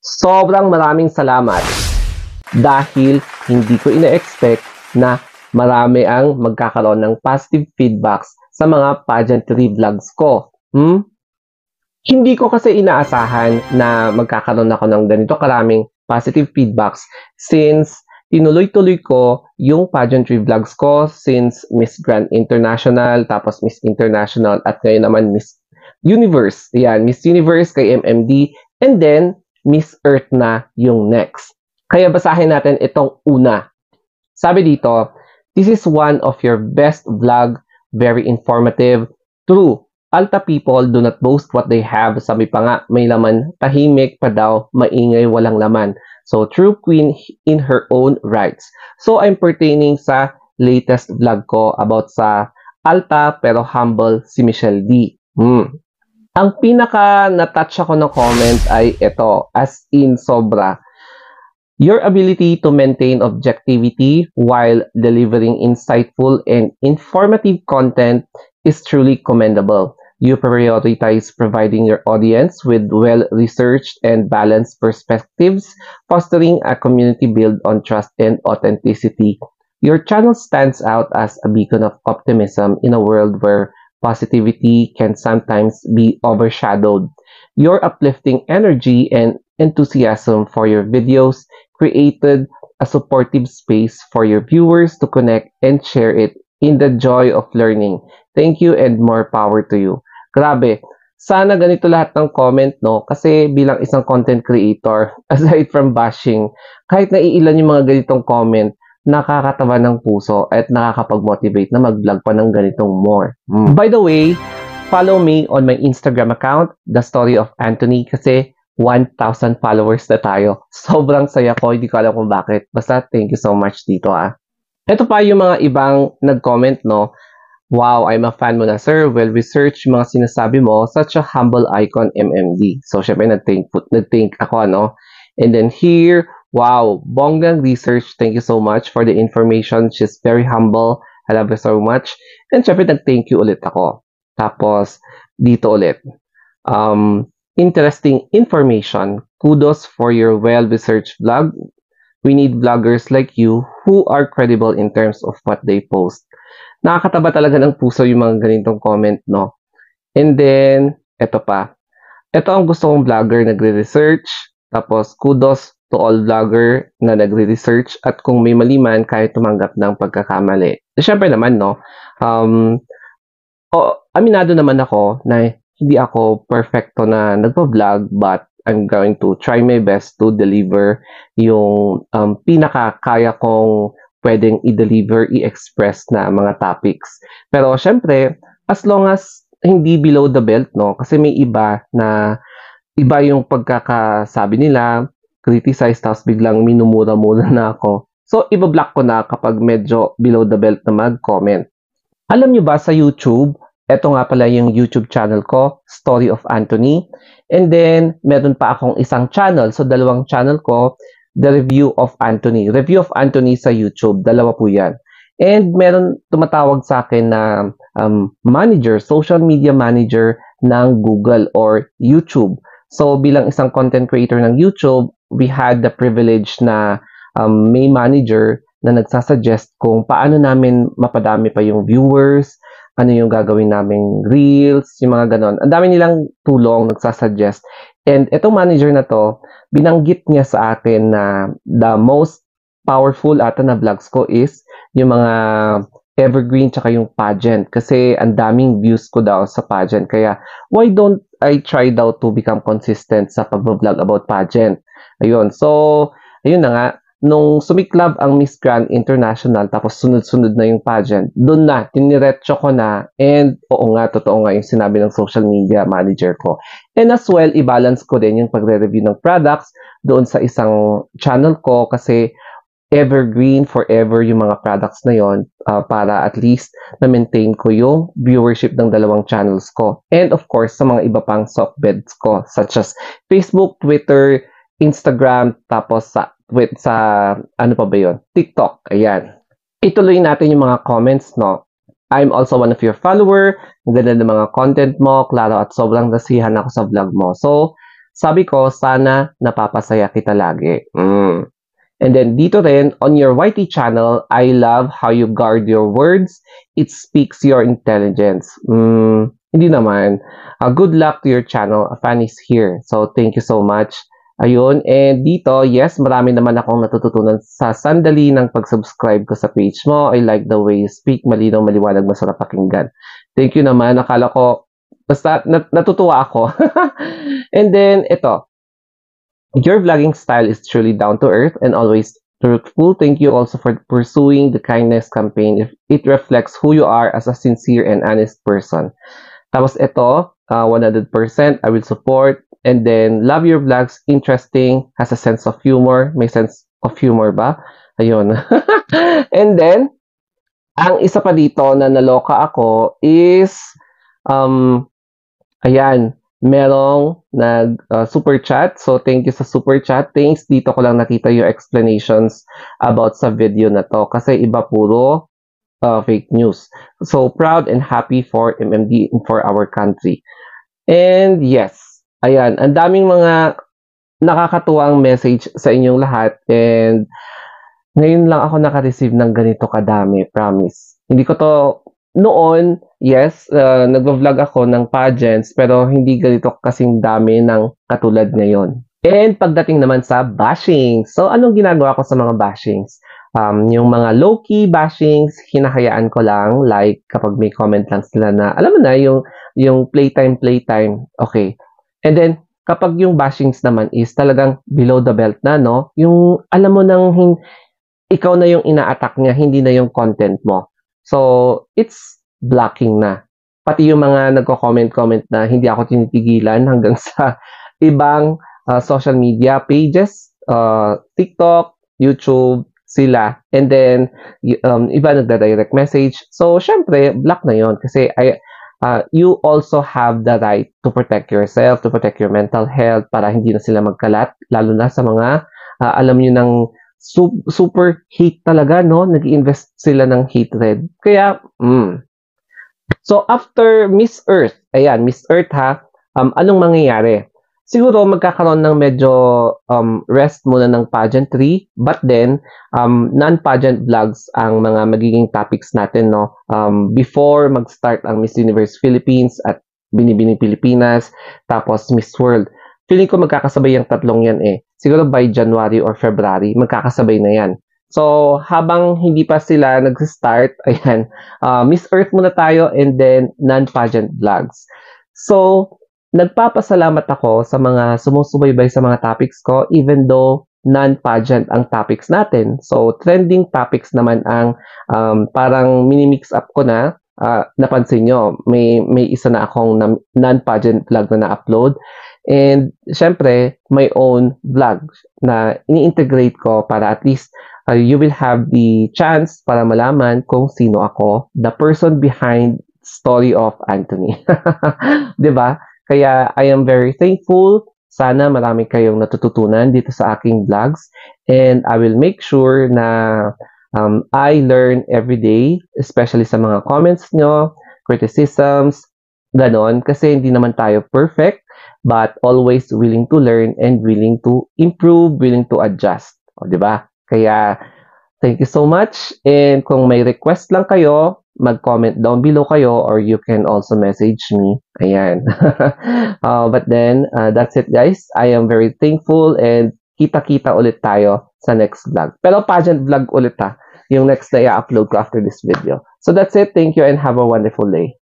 Sobrang maraming salamat dahil hindi ko ina-expect na marami ang magkakaroon ng positive feedbacks sa mga pageantry vlogs ko. Hindi ko kasi inaasahan na magkakaroon ako ng ganito karaming positive feedbacks since tinuloy-tuloy ko yung pageantry vlogs ko since Miss Grand International, tapos Miss International, at ngayon naman Miss Universe. Yan, Miss Universe kay MMD, and then Miss Earth na yung next. Kaya basahin natin itong una. Sabi dito, this is one of your best vlog, very informative, true. Alta people do not boast what they have. Sabi pa nga, may laman, tahimik pa daw, maingay, walang laman. So, true queen in her own rights. So, I'm pertaining sa latest vlog ko about sa alta pero humble si Michelle D. Ang pinaka na-touch ako ng comment ay ito, as in sobra. Your ability to maintain objectivity while delivering insightful and informative content is truly commendable. You prioritize providing your audience with well-researched and balanced perspectives, fostering a community built on trust and authenticity. Your channel stands out as a beacon of optimism in a world where positivity can sometimes be overshadowed. Your uplifting energy and enthusiasm for your videos created a supportive space for your viewers to connect and share it in the joy of learning. Thank you and more power to you. Grabe. Sana ganito lahat ng comment, no? Kasi bilang isang content creator, aside from bashing, kahit naiilan yung mga ganitong comment, nakakatawa ng puso at nakakapag-motivate na mag-vlog pa ng ganitong more. By the way, follow me on my Instagram account, The Story of Anthony, kasi 1,000 followers na tayo. Sobrang saya ko, hindi ko alam kung bakit. Basta thank you so much dito Ito pa yung mga ibang nag-comment, no? Wow, I'm a fan mo na, sir. Well-researched yung mga sinasabi mo. Such a humble icon, MMD. So, syempre, nag-think ako, no? And then here, wow, bonggang research. Thank you so much for the information. She's very humble. I love her so much. And syempre, nag-thank you ulit ako. Tapos, dito ulit. Interesting information. Kudos for your well-researched vlog. We need vloggers like you who are credible in terms of what they post. Nakakataba talaga ng puso yung mga ganitong comment, no? And then, eto pa. Ito ang gusto kong vlogger nagre-research. Tapos, kudos to all vlogger na nagre-research. At kung may mali man, kahit tumanggap ng pagkakamali. Siyempre naman, no? Aminado naman ako na hindi ako perfecto na nagpa-vlog, but I'm going to try my best to deliver yung pinakakaya kong pwedeng i-deliver, i-express na mga topics. Pero syempre, as long as hindi below the belt, no? Kasi may iba yung pagkakasabi nila, criticize, tapos biglang minumura-mura na ako. So, iba-block ko na kapag medyo below the belt na mag-comment. Alam nyo ba sa YouTube, eto nga pala yung YouTube channel ko, Story of Anthony. And then, meron pa akong isang channel. So, dalawang channel ko, The Review of Anthony. Review of Anthony sa YouTube. Dalawa po yan. And meron tumatawag sa akin na manager, social media manager ng Google or YouTube. So, bilang isang content creator ng YouTube, we had the privilege na may manager na nagsasuggest kung paano namin mapadami pa yung viewers, ano yung gagawin naming reels, yung mga ganon. Ang dami nilang tulong, nagsasuggest. And itong manager na to, binanggit niya sa akin na the most powerful ata na vlogs ko is yung mga evergreen tsaka yung pageant. Kasi ang daming views ko daw sa pageant. Kaya, why don't I try daw to become consistent sa pag-vlog about pageant? Ayun. So, ayun na nga. Nung sumiklab ang Miss Grand International, tapos sunod-sunod na yung pageant, doon na, tiniretso ko na, and oo nga, totoo nga yung sinabi ng social media manager ko. And as well, i-balance ko din yung pagre-review ng products doon sa isang channel ko kasi evergreen forever yung mga products na yon para at least na-maintain ko yung viewership ng dalawang channels ko. And of course, sa mga iba pang soft beds ko, such as Facebook, Twitter, Instagram, tapos sa ano pa ba yun? TikTok. Ayan. Ituloy natin yung mga comments, no? I'm also one of your follower. Ang ganda ng mga content mo, klaro, at sobrang nasihan ako sa vlog mo. So, Sabi ko, sana napapasaya kita lagi. And then dito rin, on your YT channel, I love how you guard your words. It speaks your intelligence. Hindi naman. Good luck to your channel. A fan is here. So, thank you so much. Ayun. And dito, yes, marami naman akong natututunan sa sandali ng pag-subscribe ko sa page mo. I like the way you speak. Malinaw, maliwanag, masarap pakinggan. Thank you naman. Akala ko, basta natutuwa ako. And then, ito. Your vlogging style is truly down to earth and always truthful. Thank you also for pursuing the kindness campaign. It reflects who you are as a sincere and honest person. Tapos ito, 100%, I will support. And then, love your vlogs, interesting, has a sense of humor. May sense of humor ba? Ayun. And then, ang isa pa dito na naloka ako is, ayan, merong super chat. So, thank you sa super chat. Thanks. Dito ko lang nakita yung explanations about sa video na to. Kasi iba puro fake news. So, proud and happy for MMD and for our country. And yes, ayan, ang daming mga nakakatuwang message sa inyong lahat. And ngayon lang ako naka-receive ng ganito kadami, promise. Hindi ko to noon, yes, nagvo-vlog ako ng pageants, pero hindi ganito kasing dami ng katulad ngayon. And pagdating naman sa bashing. So, anong ginagawa ko sa mga bashings? Yung mga low-key bashings, hinahayaan ko lang. Like, kapag may comment lang sila na, alam mo na, yung playtime, okay. And then, kapag yung bashings naman is talagang below the belt na, no? Yung, alam mo nang, ikaw na yung ina-attack niya, hindi na yung content mo. So, it's blocking na. Pati yung mga nagko-comment na hindi ako tinitigilan hanggang sa ibang social media pages, TikTok, YouTube, sila. And then, iba nagda-direct message. So, syempre, block na yon kasi you also have the right to protect yourself, to protect your mental health para hindi na sila magkalat, lalo na sa mga, alam nyo ng super hate talaga, no? Nag-invest sila ng hatred. Kaya, So, after Miss Earth, ayan, Miss Earth ha, anong mangyayari? Siguro magkakaroon ng medyo rest muna ng pageantry, but then non-pageant vlogs ang mga magiging topics natin, no? Before mag-start ang Miss Universe Philippines at Binibining Pilipinas, tapos Miss World. Feeling ko magkakasabay yung tatlong yan eh. Siguro by January or February, magkakasabay na yan. So, habang hindi pa sila nag-start, ayan, Miss Earth muna tayo and then non-pageant vlogs. So, nagpapasalamat ako sa mga sumusubaybay sa mga topics ko even though non-pageant ang topics natin. So, trending topics naman ang parang mini-mix up ko na. Napansin nyo, may isa na akong non-pageant vlog na na-upload. And, syempre, my own vlog na ini-integrate ko para at least you will have the chance para malaman kung sino ako, the person behind story of Anthony. 'Di ba? Kaya I am very thankful. Sana marami kayong natututunan dito sa aking vlogs and I will make sure na I learn every day, especially sa mga comments nyo, criticisms, ganon, kasi hindi naman tayo perfect, but always willing to learn and willing to improve, willing to adjust. O, di ba? Kaya, thank you so much. And kung may request lang kayo, mag-comment down below kayo or you can also message me. Ayan. But then, that's it guys. I am very thankful and kita-kita ulit tayo sa next vlog. Pero pageant vlog ulit ha. Yung next na i-upload ko after this video. So that's it. Thank you and have a wonderful day.